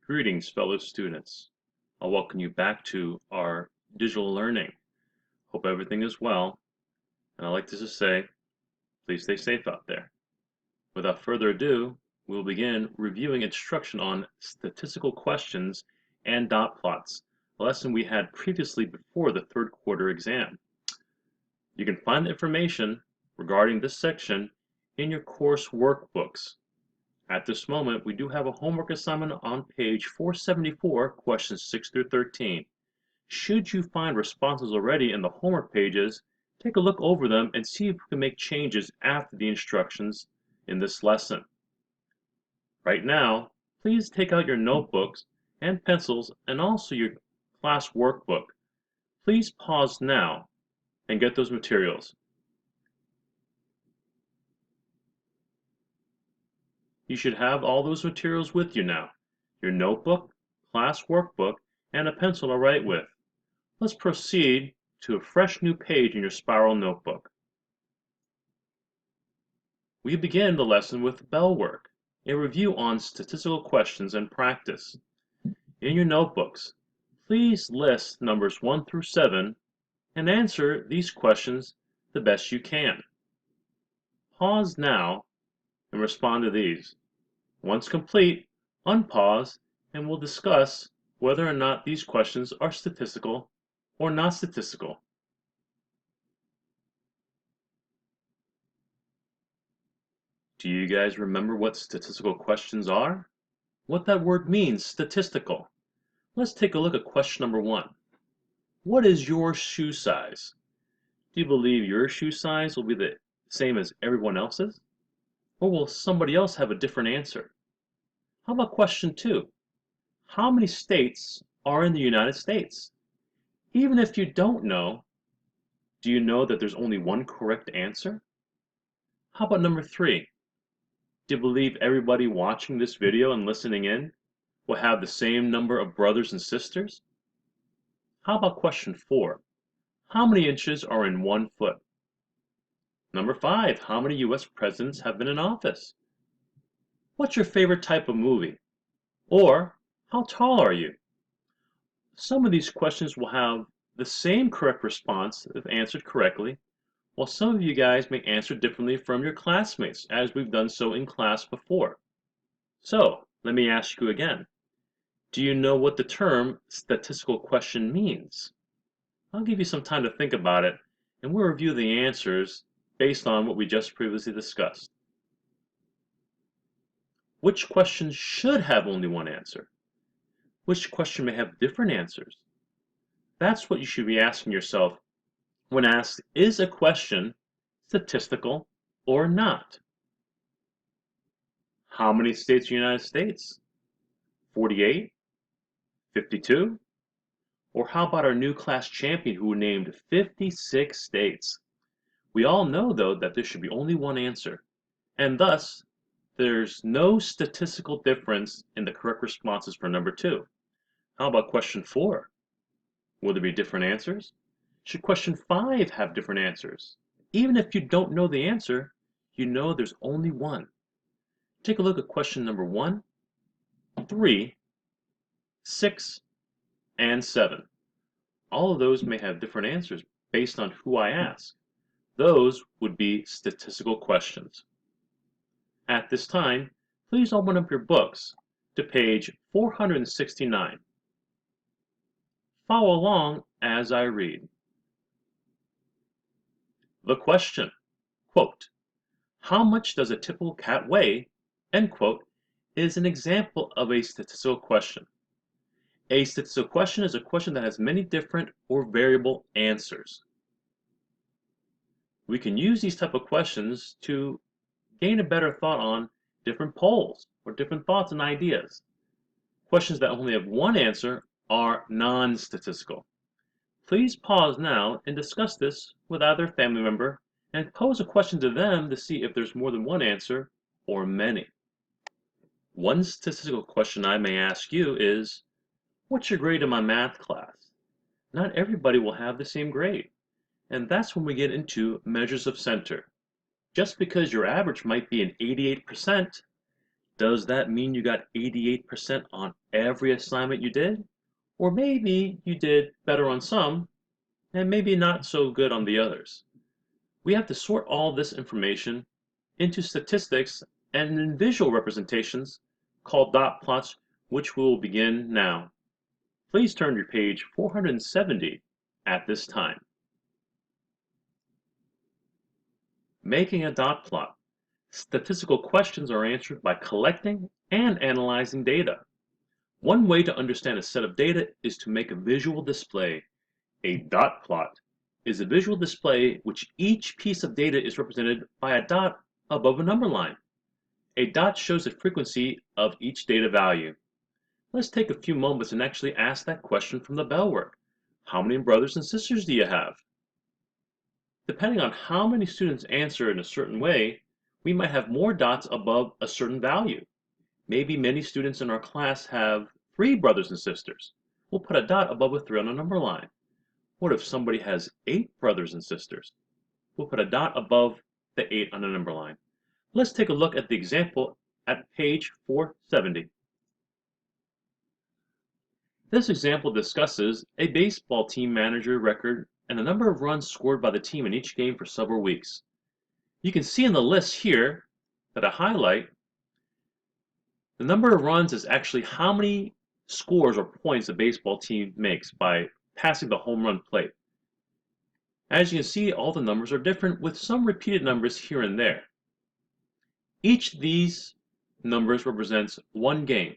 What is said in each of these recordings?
Greetings, fellow students. I'll welcome you back to our digital learning. Hope everything is well, and I'd like to just say, please stay safe out there. Without further ado, we'll begin reviewing instruction on statistical questions and dot plots, a lesson we had previously before the third quarter exam. You can find the information regarding this section in your course workbooks. At this moment, we do have a homework assignment on page 474, questions 6 through 13. Should you find responses already in the homework pages, take a look over them and see if you can make changes after the instructions in this lesson. Right now, please take out your notebooks and pencils and also your class workbook. Please pause now and get those materials. You should have all those materials with you now. Your notebook, class workbook, and a pencil to write with. Let's proceed to a fresh new page in your spiral notebook. We begin the lesson with bell work, a review on statistical questions and practice. In your notebooks, please list numbers 1 through 7 and answer these questions the best you can. Pause now and respond to these. Once complete, unpause and we'll discuss whether or not these questions are statistical or not statistical. Do you guys remember what statistical questions are? What that word means, statistical. Let's take a look at question number 1. What is your shoe size? Do you believe your shoe size will be the same as everyone else's? Or will somebody else have a different answer? How about question 2? How many states are in the United States? Even if you don't know, do you know that there's only one correct answer? How about number 3? Do you believe everybody watching this video and listening in will have the same number of brothers and sisters? How about question 4? How many inches are in 1 foot? Number 5, how many US presidents have been in office? What's your favorite type of movie? Or, how tall are you? Some of these questions will have the same correct response if answered correctly, while some of you guys may answer differently from your classmates, as we've done so in class before. So, let me ask you again. Do you know what the term statistical question means? I'll give you some time to think about it, and we'll review the answers based on what we just previously discussed. Which question should have only one answer? Which question may have different answers? That's what you should be asking yourself when asked, is a question statistical or not? How many states in the United States? 48? 52? Or how about our new class champion who named 56 states? We all know, though, that there should be only one answer, and thus there's no statistical difference in the correct responses for number 2. How about question 4? Will there be different answers? Should question 5 have different answers? Even if you don't know the answer, you know there's only one. Take a look at question number 1, 3, 6, and 7. All of those may have different answers based on who I ask. Those would be statistical questions. At this time, please open up your books to page 469. Follow along as I read. The question, quote, how much does a typical cat weigh, end quote, is an example of a statistical question. A statistical question is a question that has many different or variable answers. We can use these type of questions to gain a better thought on different polls or different thoughts and ideas. Questions that only have one answer are non-statistical. Please pause now and discuss this with either family member and pose a question to them to see if there's more than one answer or many. One statistical question I may ask you is, what's your grade in my math class? Not everybody will have the same grade, and that's when we get into measures of center. Just because your average might be an 88%, does that mean you got 88% on every assignment you did, or maybe you did better on some and maybe not so good on the others. We have to sort all this information into statistics and in visual representations called dot plots, which we will begin now. Please turn to page 470 at this time. Making a dot plot. Statistical questions are answered by collecting and analyzing data. One way to understand a set of data is to make a visual display. A dot plot is a visual display which each piece of data is represented by a dot above a number line. A dot shows the frequency of each data value. Let's take a few moments and actually ask that question from the bell work. How many brothers and sisters do you have? Depending on how many students answer in a certain way, we might have more dots above a certain value. Maybe many students in our class have 3 brothers and sisters. We'll put a dot above a 3 on a number line. What if somebody has 8 brothers and sisters? We'll put a dot above the 8 on a number line. Let's take a look at the example at page 470. This example discusses a baseball team manager record and the number of runs scored by the team in each game for several weeks. You can see in the list here that I highlight, the number of runs is actually how many scores or points a baseball team makes by passing the home run plate. As you can see, all the numbers are different with some repeated numbers here and there. Each of these numbers represents one game.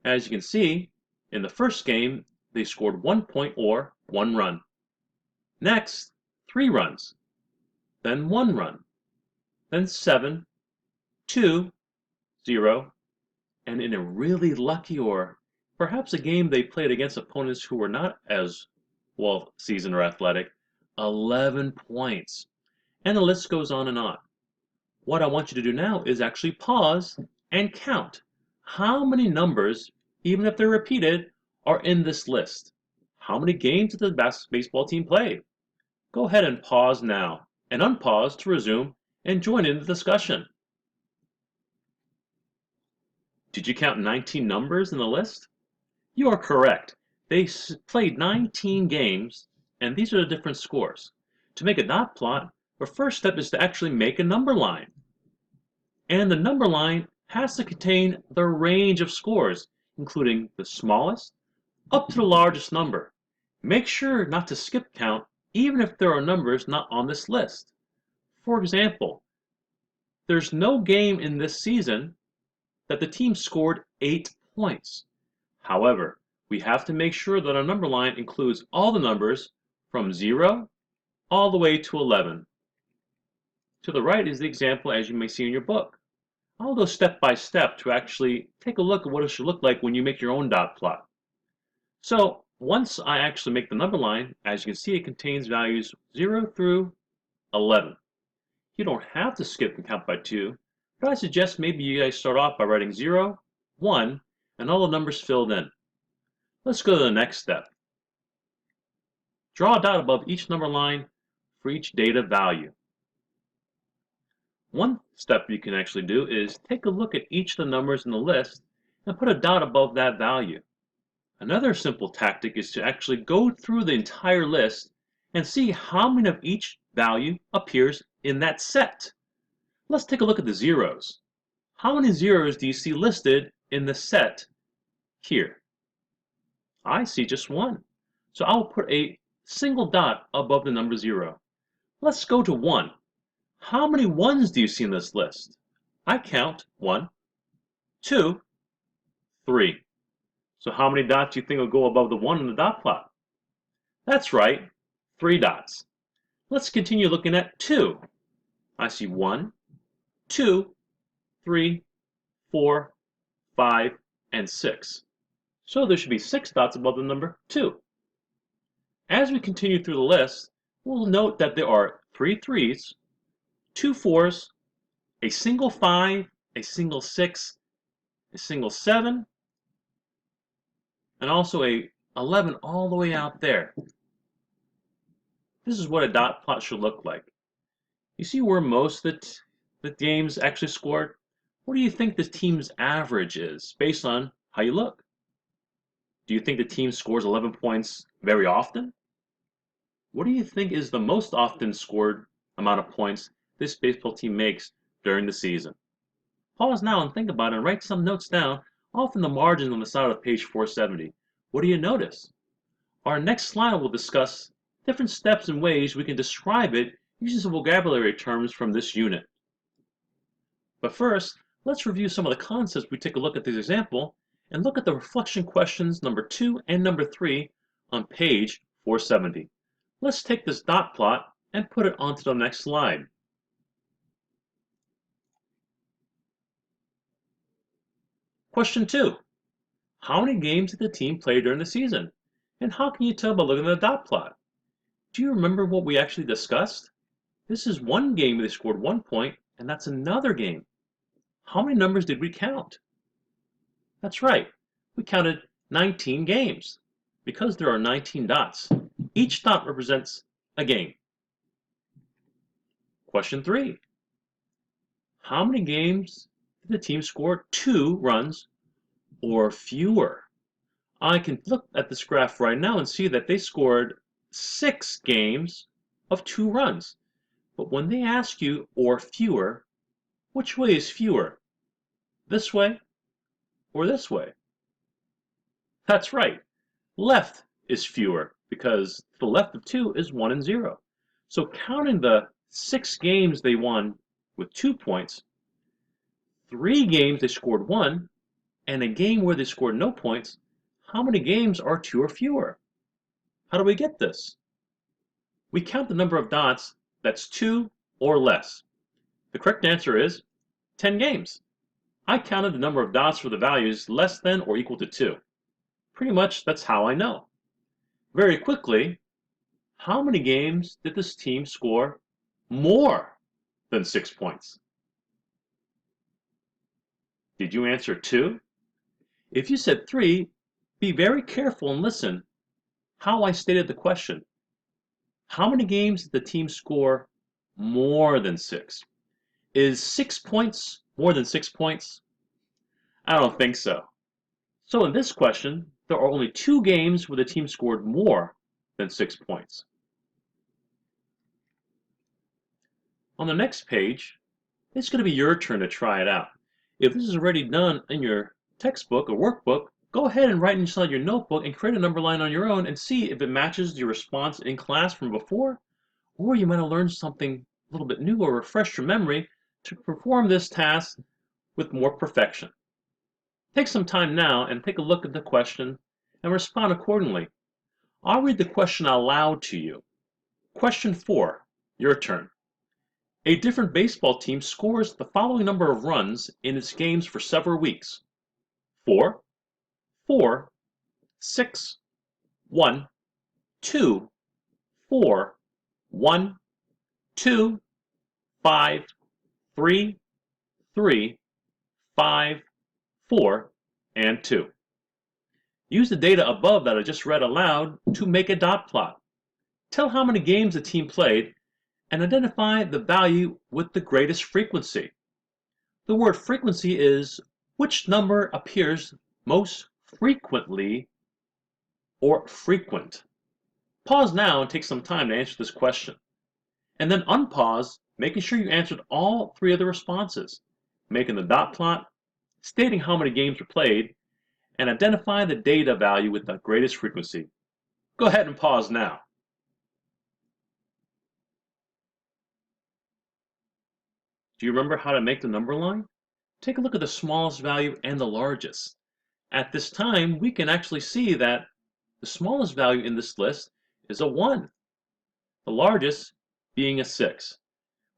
As you can see, in the first game, they scored 1 point or 1 run. Next, 3 runs, then 1 run, then 7, 2, 0, and in a really lucky or perhaps a game they played against opponents who were not as well seasoned or athletic, 11 points. And the list goes on and on. What I want you to do now is actually pause and count how many numbers, even if they're repeated, are in this list. How many games did the baseball team play? Go ahead and pause now and unpause to resume and join in the discussion. Did you count 19 numbers in the list? You are correct. They played 19 games, and these are the different scores. To make a dot plot, the first step is to actually make a number line. And the number line has to contain the range of scores, including the smallest up to the largest number. Make sure not to skip count even if there are numbers not on this list. For example, there's no game in this season that the team scored 8 points. However, we have to make sure that our number line includes all the numbers from 0 all the way to 11. To the right is the example as you may see in your book. I'll go step by step to actually take a look at what it should look like when you make your own dot plot. So once I actually make the number line, as you can see, it contains values 0 through 11. You don't have to skip and count by 2, but I suggest maybe you guys start off by writing 0, 1, and all the numbers filled in. Let's go to the next step. Draw a dot above each number line for each data value. One step you can actually do is take a look at each of the numbers in the list and put a dot above that value. Another simple tactic is to actually go through the entire list and see how many of each value appears in that set. Let's take a look at the zeros. How many zeros do you see listed in the set here? I see just 1. So I'll put a single dot above the number 0. Let's go to 1. How many 1s do you see in this list? I count 1, 2, 3. So how many dots do you think will go above the 1 in the dot plot? That's right, 3 dots. Let's continue looking at 2. I see 1, 2, 3, 4, 5, and 6. So there should be 6 dots above the number 2. As we continue through the list, we'll note that there are 3 3s, 2 4s, a single 5, a single 6, a single 7, and also a 11 all the way out there. This is what a dot plot should look like. You see where most of the games actually scored? What do you think the team's average is based on how you look? Do you think the team scores 11 points very often? What do you think is the most often scored amount of points this baseball team makes during the season? Pause now and think about it and write some notes down off in the margins on the side of page 470. What do you notice? Our next slide will discuss different steps and ways we can describe it using some vocabulary terms from this unit. But first, let's review some of the concepts we take a look at this example and look at the reflection questions number 2 and number 3 on page 470. Let's take this dot plot and put it onto the next slide. Question 2. How many games did the team play during the season? And how can you tell by looking at the dot plot? Do you remember what we actually discussed? This is one game where they scored 1 point, and that's another game. How many numbers did we count? That's right, we counted 19 games. Because there are 19 dots, each dot represents a game. Question 3. How many games did the team score 2 runs or fewer? I can look at this graph right now and see that they scored 6 games of 2 runs. But when they ask you or fewer, which way is fewer? This way or this way? That's right. Left is fewer because to the left of 2 is 1 and 0. So counting the 6 games they won with 2 points, 3 games they scored 1, and a game where they scored no points, how many games are 2 or fewer? How do we get this? We count the number of dots that's 2 or less. The correct answer is 10 games. I counted the number of dots for the values less than or equal to 2. Pretty much that's how I know. Very quickly, how many games did this team score more than 6 points? Did you answer 2? If you said 3, be very careful and listen how I stated the question. How many games did the team score more than 6? Is 6 points more than 6 points? I don't think so. So in this question, there are only 2 games where the team scored more than 6 points. On the next page, it's going to be your turn to try it out. If this is already done in your textbook or workbook, go ahead and write inside your notebook and create a number line on your own and see if it matches your response in class from before, or you might have learned something a little bit new or refresh your memory to perform this task with more perfection. Take some time now and take a look at the question and respond accordingly. I'll read the question aloud to you. Question 4, your turn. A different baseball team scores the following number of runs in its games for several weeks. 4, 4, 6, 1, 2, 4, 1, 2, 5, 3, 3, 5, 4, and 2. Use the data above that I just read aloud to make a dot plot. Tell how many games the team played and identify the value with the greatest frequency. The word frequency is which number appears most frequently or frequent. Pause now and take some time to answer this question. And then unpause, making sure you answered all 3 of the responses, making the dot plot, stating how many games were played, and identify the data value with the greatest frequency. Go ahead and pause now. Do you remember how to make the number line? Take a look at the smallest value and the largest. At this time, we can actually see that the smallest value in this list is a 1, the largest being a 6.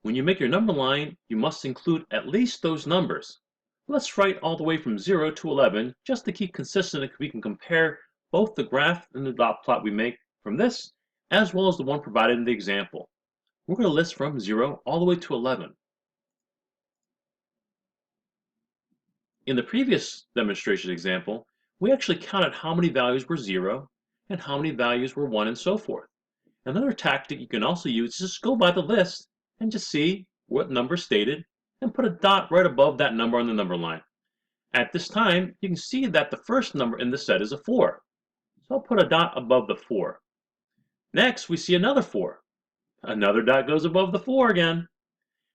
When you make your number line, you must include at least those numbers. Let's write all the way from 0 to 11 just to keep consistent, and we can compare both the graph and the dot plot we make from this as well as the one provided in the example. We're going to list from 0 all the way to 11. In the previous demonstration example, we actually counted how many values were 0 and how many values were 1 and so forth. Another tactic you can also use is just go by the list and just see what number stated and put a dot right above that number on the number line. At this time, you can see that the first number in the set is a 4. So I'll put a dot above the 4. Next, we see another 4. Another dot goes above the 4 again.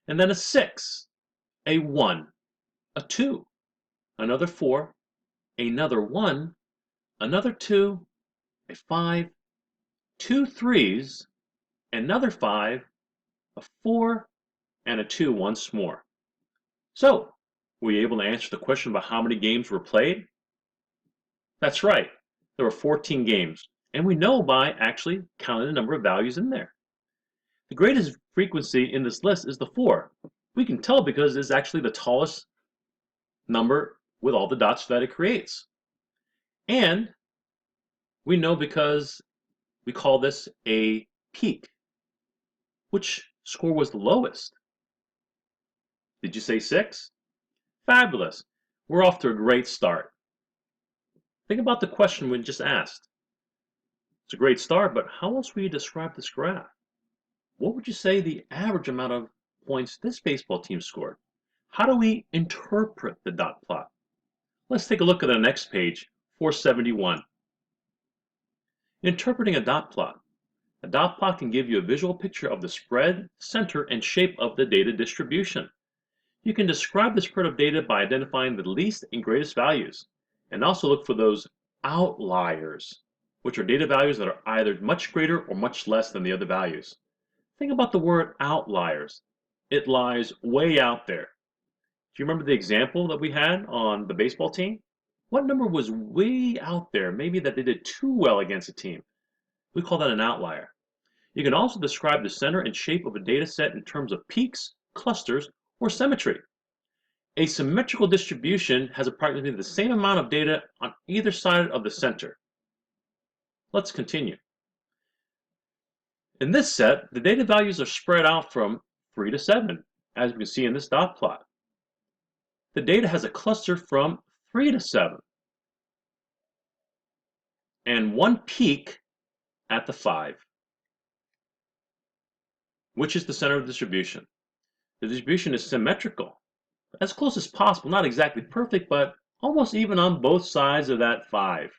And then a 6, a 1, a 2, another 4, another 1, another 2, a 5, two 3s, another 5, a 4, and a 2 once more. So, were you able to answer the question about how many games were played? That's right. There were 14 games, and we know by actually counting the number of values in there. The greatest frequency in this list is the 4. We can tell because it's actually the tallest number with all the dots that it creates. And we know because we call this a peak. Which score was the lowest? Did you say 6? Fabulous. We're off to a great start. Think about the question we just asked. It's a great start, but how else would you describe this graph? What would you say the average amount of points this baseball team scored? How do we interpret the dot plot? Let's take a look at the next page, 471. Interpreting a dot plot. A dot plot can give you a visual picture of the spread, center, and shape of the data distribution. You can describe the spread of data by identifying the least and greatest values, and also look for those outliers, which are data values that are either much greater or much less than the other values. Think about the word outliers. It lies way out there. Do you remember the example that we had on the baseball team? What number was way out there, maybe that they did too well against a team? We call that an outlier. You can also describe the center and shape of a data set in terms of peaks, clusters, or symmetry. A symmetrical distribution has approximately the same amount of data on either side of the center. Let's continue. In this set, the data values are spread out from 3 to 7, as we can see in this dot plot. The data has a cluster from 3 to 7, and one peak at the 5, which is the center of the distribution. The distribution is symmetrical, as close as possible, not exactly perfect, but almost even on both sides of that 5.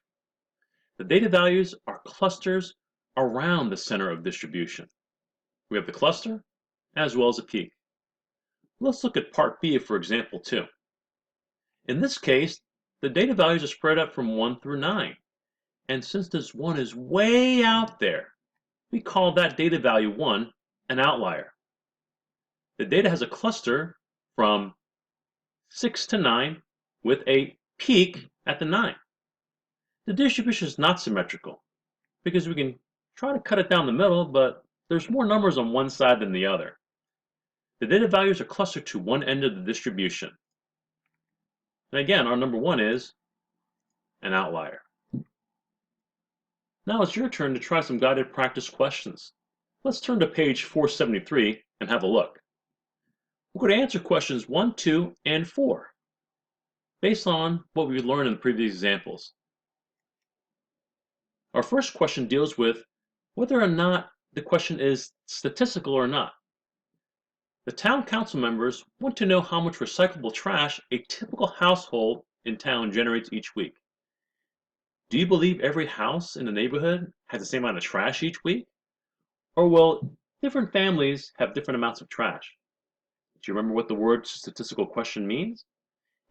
The data values are clusters around the center of distribution. We have the cluster as well as a peak. Let's look at part B for example 2. In this case, the data values are spread out from 1 through 9. And since this 1 is way out there, we call that data value 1 an outlier. The data has a cluster from 6 to 9 with a peak at the 9. The distribution is not symmetrical because we can try to cut it down the middle, but there's more numbers on one side than the other. The data values are clustered to one end of the distribution. And again, our number 1 is an outlier. Now it's your turn to try some guided practice questions. Let's turn to page 473 and have a look. We're going to answer questions 1, 2, and 4 based on what we've learned in the previous examples. Our first question deals with whether or not the question is statistical or not. The town council members want to know how much recyclable trash a typical household in town generates each week. Do you believe every house in the neighborhood has the same amount of trash each week? Or will different families have different amounts of trash? Do you remember what the word statistical question means?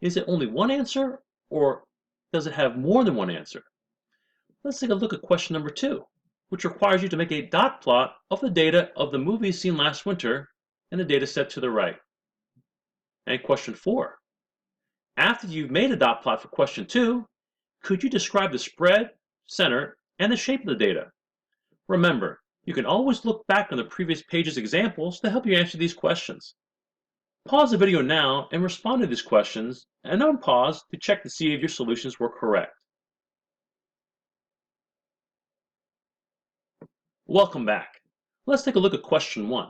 Is it only one answer, or does it have more than one answer? Let's take a look at question number 2, which requires you to make a dot plot of the data of the movies seen last winter in the data set to the right. And question 4. After you've made a dot plot for question 2, could you describe the spread, center, and the shape of the data? Remember, you can always look back on the previous page's examples to help you answer these questions. Pause the video now and respond to these questions, and unpause to check to see if your solutions were correct. Welcome back. Let's take a look at question 1.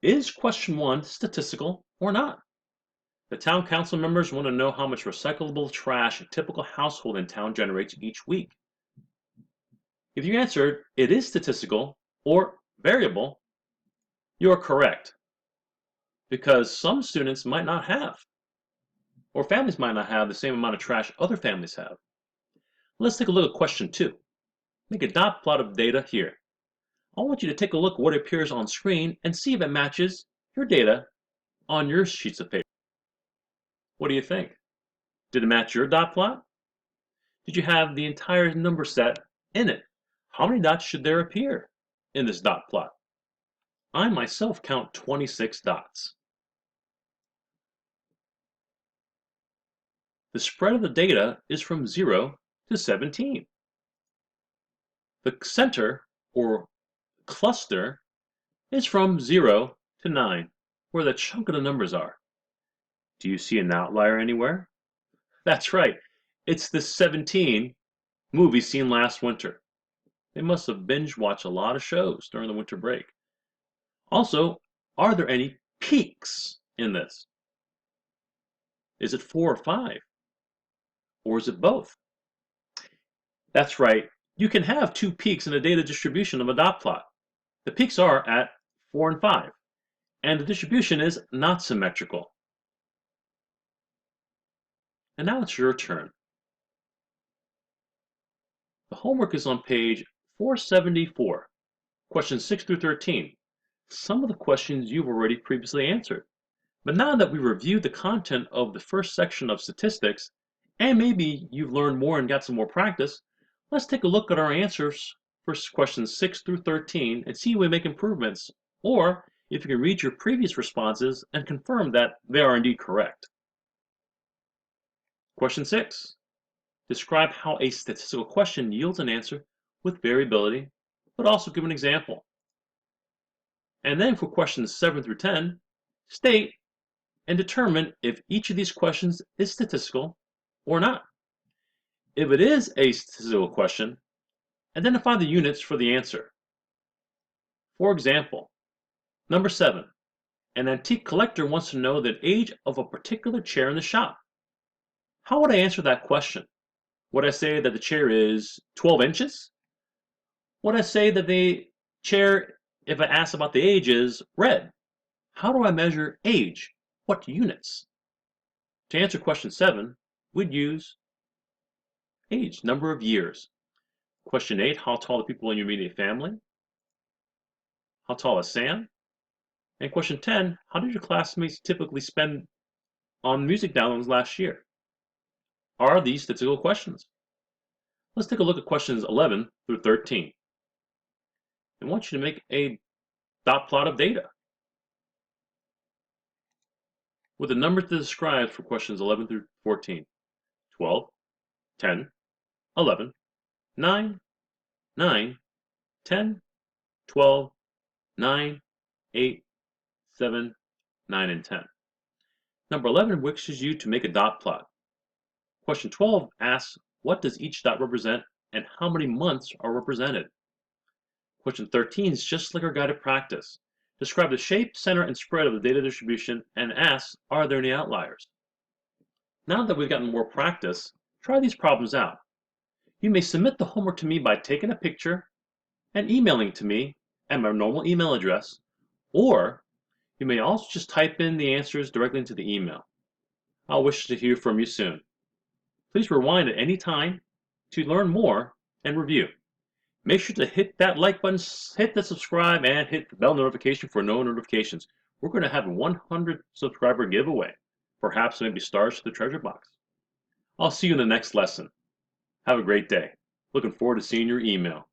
Is question 1 statistical or not? The town council members want to know how much recyclable trash a typical household in town generates each week. If you answered it is statistical or variable, you are correct, because some students might not have, or families might not have the same amount of trash other families have. Let's take a look at question 2. Make a dot plot of data here. I want you to take a look at what appears on screen and see if it matches your data on your sheets of paper. What do you think? Did it match your dot plot? Did you have the entire number set in it? How many dots should there appear in this dot plot? I myself count 26 dots. The spread of the data is from 0 to 17. The center, or cluster, is from 0 to 9, where the chunk of the numbers are. Do you see an outlier anywhere? That's right, it's the 17 movie seen last winter. They must have binge watched a lot of shows during the winter break. Also, are there any peaks in this? Is it 4 or 5? Or is it both? That's right, you can have two peaks in a data distribution of a dot plot. The peaks are at 4 and 5, and the distribution is not symmetrical. And now it's your turn. The homework is on page 474, questions 6 through 13. Some of the questions you've already previously answered. But now that we've reviewed the content of the first section of statistics, and maybe you've learned more and got some more practice, let's take a look at our answers for questions 6 through 13 and see if we make improvements, or if you can read your previous responses and confirm that they are indeed correct. Question 6. Describe how a statistical question yields an answer with variability, but also give an example. And then for questions 7 through 10, state and determine if each of these questions is statistical or not. If it is a statistical question, identify the units for the answer. For example, number 7, an antique collector wants to know the age of a particular chair in the shop. How would I answer that question? Would I say that the chair is 12 inches? Would I say that the chair, if I ask about the age, is red? How do I measure age? What units? To answer question 7, we'd use age, number of years. Question 8, how tall are the people in your immediate family? How tall is Sam? And question 10, how did your classmates typically spend on music downloads last year? Are these statistical questions? Let's take a look at questions 11 through 13. I want you to make a dot plot of data with the numbers to describe for questions 11 through 14. 12, 10, 11, 9, 9, 10, 12, 9, 8, 7, 9, and 10. Number 11 wishes you to make a dot plot. Question 12 asks, what does each dot represent and how many months are represented? Question 13 is just like our guided practice. Describe the shape, center, and spread of the data distribution and asks, are there any outliers? Now that we've gotten more practice, try these problems out. You may submit the homework to me by taking a picture and emailing it to me at my normal email address, or you may also just type in the answers directly into the email. I'll wish to hear from you soon. Please rewind at any time to learn more and review. Make sure to hit that like button, hit the subscribe, and hit the bell notification for no notifications. We're going to have a 100 subscriber giveaway. Perhaps maybe stars to the treasure box. I'll see you in the next lesson. Have a great day. Looking forward to seeing your email.